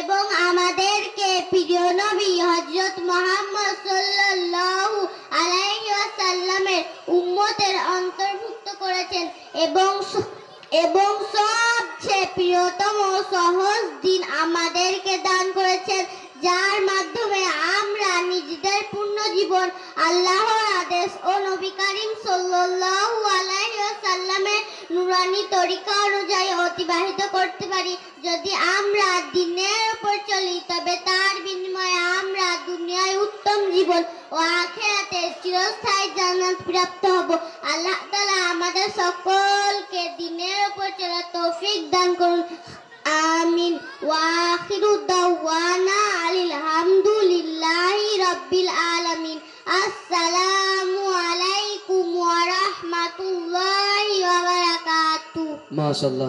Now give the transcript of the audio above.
এবং আমাদেরকে প্রিয় নবী হযরত মুহাম্মদ সাল্লাল্লাহু আলাইহি ওয়াসাল্লামের উম্মতের অন্তর্ভুক্ত করেছেন এবং সবচেয়ে প্রিয়তম ও সহজ দিন আমাদেরকে দান করেছেন, যার মাধ্যমে আমরা নিজেদের পূর্ণ জীবন আল্লাহর আদেশ ও নবী করিম সাল্লাল্লাহু আলাইহি ওয়াসাল্লামের নূরানী তরিকা অনুযায়ী অতিবাহিত করতে পারি। যদি আমরা দ্বীনের উপর চলি, তবে তার বিনিময়ে আমরা দুনিয়ায় উত্তম জীবন ও আখিরাতে চিরস্থায়ী জান্নাত প্রাপ্ত হব। আল্লাহ তাআলা আমাদের সকলকে দ্বীনের উপর চলার তৌফিক দান করুন। আমিন। ওয়া আখিরু দাওয়ানা আলহামদুলিল্লাহি রাব্বিল আলামিন। আসসালামু আলাইকুম ওয়া রাহমাতুল্লাহি ওয়া বারাকাতুহু। মাশাআল্লাহ।